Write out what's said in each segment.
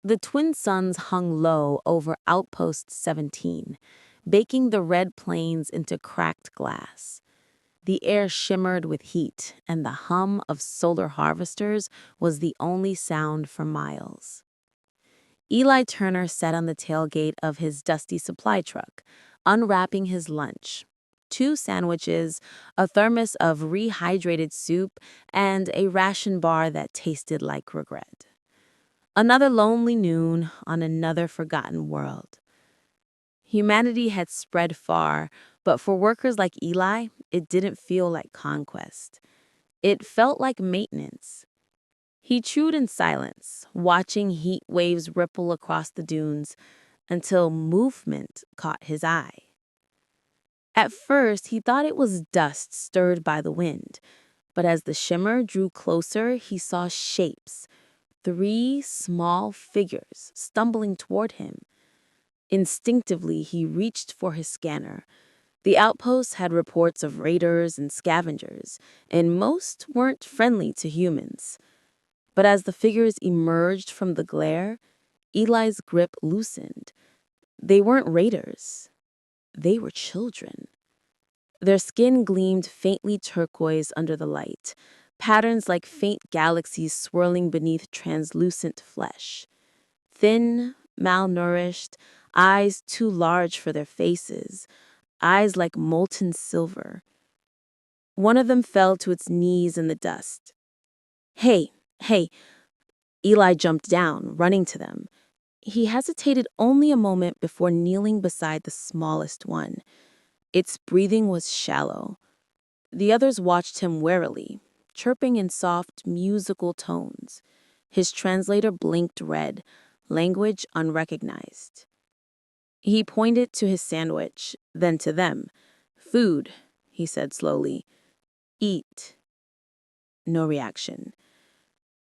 The twin suns hung low over Outpost 17, baking the red plains into cracked glass. The air shimmered with heat, and the hum of solar harvesters was the only sound for miles. Eli Turner sat on the tailgate of his dusty supply truck, unwrapping his lunch. 2 sandwiches, a thermos of rehydrated soup, and a ration bar that tasted like regret. Another lonely noon on another forgotten world. Humanity had spread far, but for workers like Eli, it didn't feel like conquest. It felt like maintenance. He chewed in silence, watching heat waves ripple across the dunes until movement caught his eye. At first, he thought it was dust stirred by the wind, but as the shimmer drew closer, he saw shapes, 3 small figures stumbling toward him. Instinctively, he reached for his scanner. The outpost had reports of raiders and scavengers, and most weren't friendly to humans. But as the figures emerged from the glare, Eli's grip loosened. They weren't raiders. They were children. Their skin gleamed faintly turquoise under the light, patterns like faint galaxies swirling beneath translucent flesh. Thin, malnourished, eyes too large for their faces, eyes like molten silver. One of them fell to its knees in the dust. Hey, hey, Eli jumped down, running to them. He hesitated only a moment before kneeling beside the smallest one. Its breathing was shallow. The others watched him warily, chirping in soft, musical tones. His translator blinked red, language unrecognized. He pointed to his sandwich, then to them. "Food," he said slowly. "Eat." No reaction.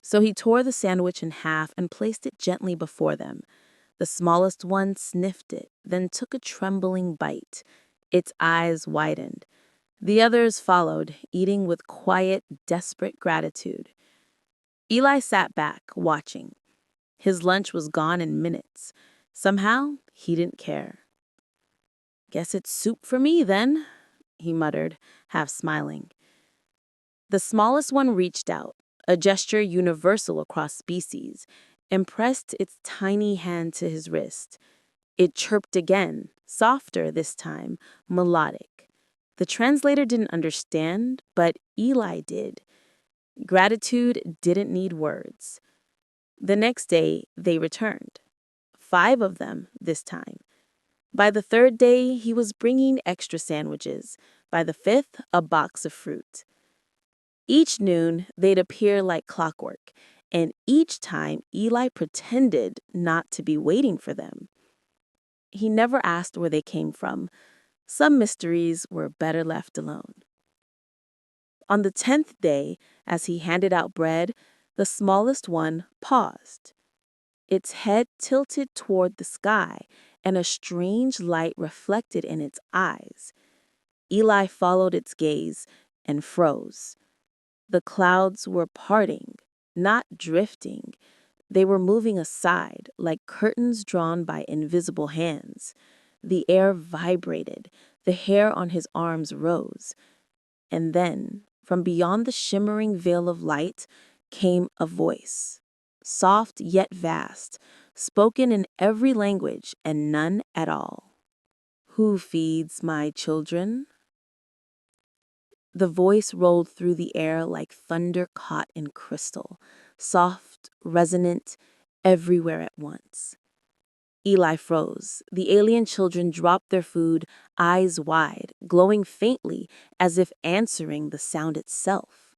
So he tore the sandwich in half and placed it gently before them. The smallest one sniffed it, then took a trembling bite. Its eyes widened. The others followed, eating with quiet, desperate gratitude. Eli sat back, watching. His lunch was gone in minutes. Somehow, he didn't care. "Guess it's soup for me, then," he muttered, half smiling. The smallest one reached out, a gesture universal across species, and pressed its tiny hand to his wrist. It chirped again, softer this time, melodic. The translator didn't understand, but Eli did. Gratitude didn't need words. The next day, they returned. 5 of them this time. By the 3rd day, he was bringing extra sandwiches. By the 5th, a box of fruit. Each noon, they'd appear like clockwork, and each time Eli pretended not to be waiting for them. He never asked where they came from. Some mysteries were better left alone. On the 10th day, as he handed out bread, the smallest one paused. Its head tilted toward the sky, and a strange light reflected in its eyes. Eli followed its gaze and froze. The clouds were parting, not drifting. They were moving aside, like curtains drawn by invisible hands. The air vibrated. The hair on his arms rose. And then, from beyond the shimmering veil of light, came a voice, soft yet vast, spoken in every language and none at all. "Who feeds my children?" The voice rolled through the air like thunder caught in crystal, soft, resonant, everywhere at once. Eli froze. The alien children dropped their food, eyes wide, glowing faintly as if answering the sound itself.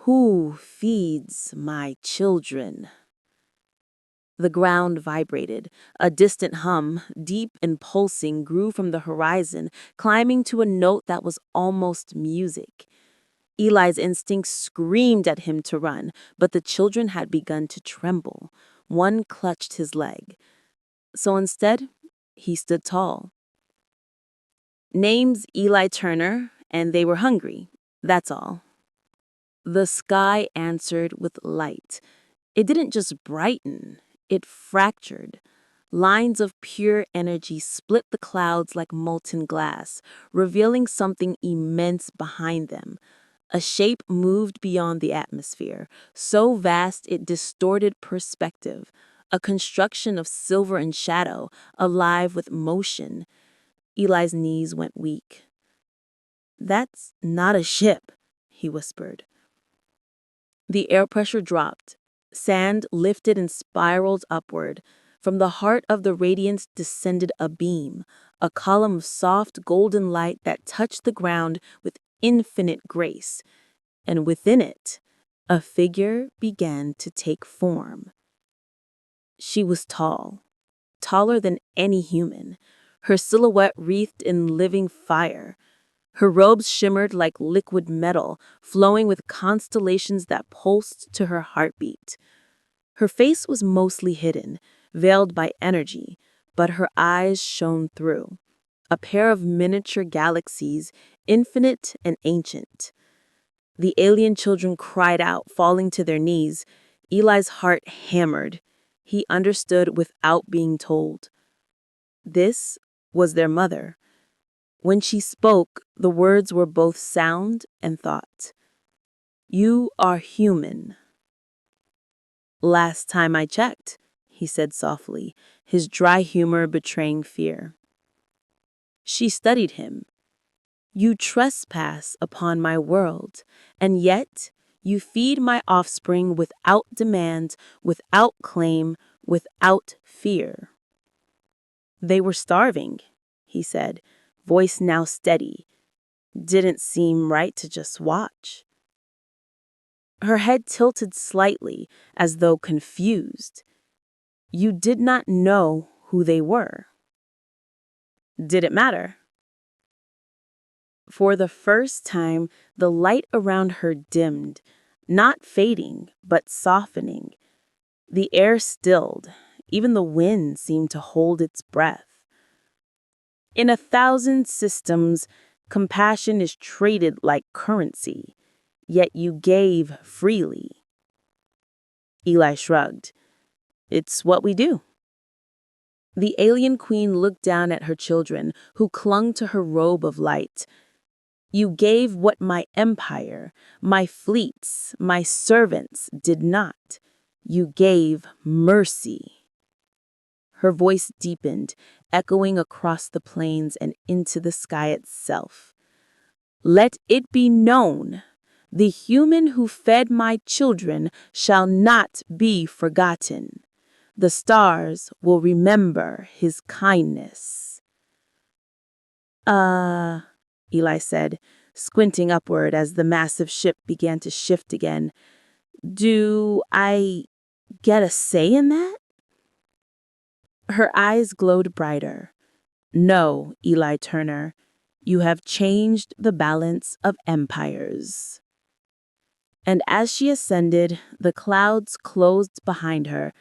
"Who feeds my children?" The ground vibrated. A distant hum, deep and pulsing, grew from the horizon, climbing to a note that was almost music. Eli's instincts screamed at him to run, but the children had begun to tremble. One clutched his leg. So instead, he stood tall. Name's Eli Turner, and they were hungry. That's all. The sky answered with light. It didn't just brighten, It fractured. Lines of pure energy split the clouds like molten glass, revealing something immense behind them. A shape moved beyond the atmosphere, so vast it distorted perspective. A construction of silver and shadow, alive with motion. Eli's knees went weak. "That's not a ship," he whispered. The air pressure dropped. Sand lifted and spiraled upward. From the heart of the radiance descended a beam, a column of soft golden light that touched the ground with infinite grace. And within it, a figure began to take form. She was tall, taller than any human, her silhouette wreathed in living fire. Her robes shimmered like liquid metal, flowing with constellations that pulsed to her heartbeat. Her face was mostly hidden, veiled by energy, but her eyes shone through. A pair of miniature galaxies, infinite and ancient. The alien children cried out, falling to their knees. Eli's heart hammered. He understood without being told. This was their mother. When she spoke, the words were both sound and thought. "You are human." "Last time I checked," he said softly, his dry humor betraying fear. She studied him. "You trespass upon my world, and yet you feed my offspring without demand, without claim, without fear." "They were starving," he said, voice now steady. "Didn't seem right to just watch." Her head tilted slightly, as though confused. "You did not know who they were." "Did it matter?" For the first time, the light around her dimmed, not fading, but softening. The air stilled. Even the wind seemed to hold its breath. In 1,000 systems, compassion is traded like currency, yet you gave freely. Eli shrugged. "It's what we do." The alien queen looked down at her children, who clung to her robe of light. "You gave what my empire, my fleets, my servants did not. You gave mercy." Her voice deepened, echoing across the plains and into the sky itself. "Let it be known, the human who fed my children shall not be forgotten. The stars will remember his kindness." Eli said, squinting upward as the massive ship began to shift again. "Do I get a say in that?" Her eyes glowed brighter. "No, Eli Turner, you have changed the balance of empires." And as she ascended, the clouds closed behind her,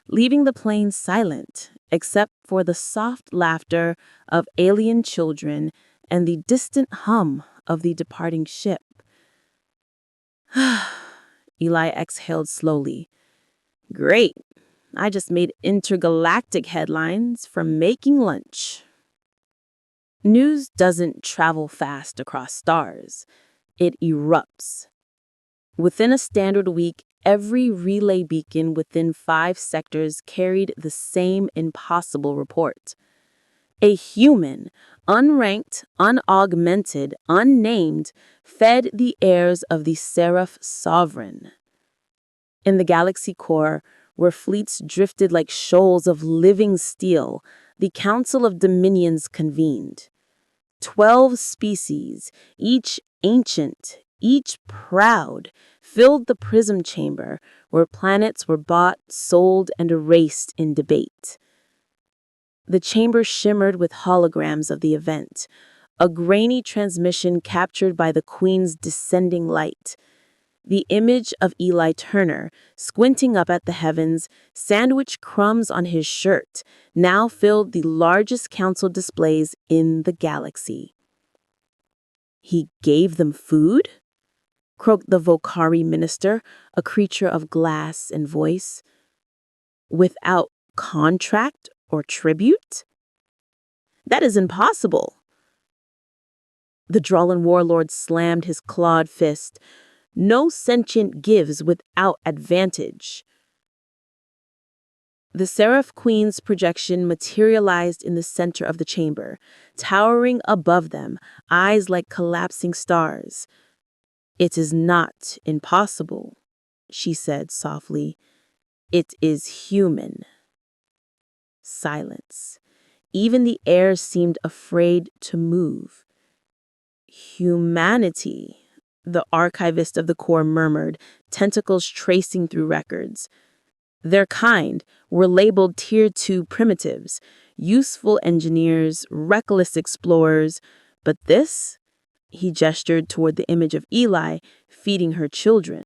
leaving the plain silent, except for the soft laughter of alien children and the distant hum of the departing ship. Eli exhaled slowly. "Great. I just made intergalactic headlines from making lunch." News doesn't travel fast across stars. It erupts. Within a standard week, every relay beacon within 5 sectors carried the same impossible report. A human, unranked, unaugmented, unnamed, fed the heirs of the Seraph Sovereign. In the galaxy core, where fleets drifted like shoals of living steel, the Council of Dominions convened. 12 species, each ancient, each proud, filled the prism chamber where planets were bought, sold, and erased in debate. The chamber shimmered with holograms of the event, a grainy transmission captured by the Queen's descending light. The image of Eli Turner, squinting up at the heavens, sandwich crumbs on his shirt, now filled the largest council displays in the galaxy. "He gave them food?" croaked the Volcari minister, a creature of glass and voice. without contract or tribute? That is impossible. The Drollan warlord slammed his clawed fist. No sentient gives without advantage. The Seraph Queen's projection materialized in the center of the chamber, towering above them, eyes like collapsing stars. "It is not impossible," she said softly. "It is human." Silence. Even the air seemed afraid to move. "Humanity," the archivist of the Corps murmured, tentacles tracing through records. Their kind were labeled Tier 2 primitives, useful engineers, reckless explorers. But this? He gestured toward the image of Eli feeding her children.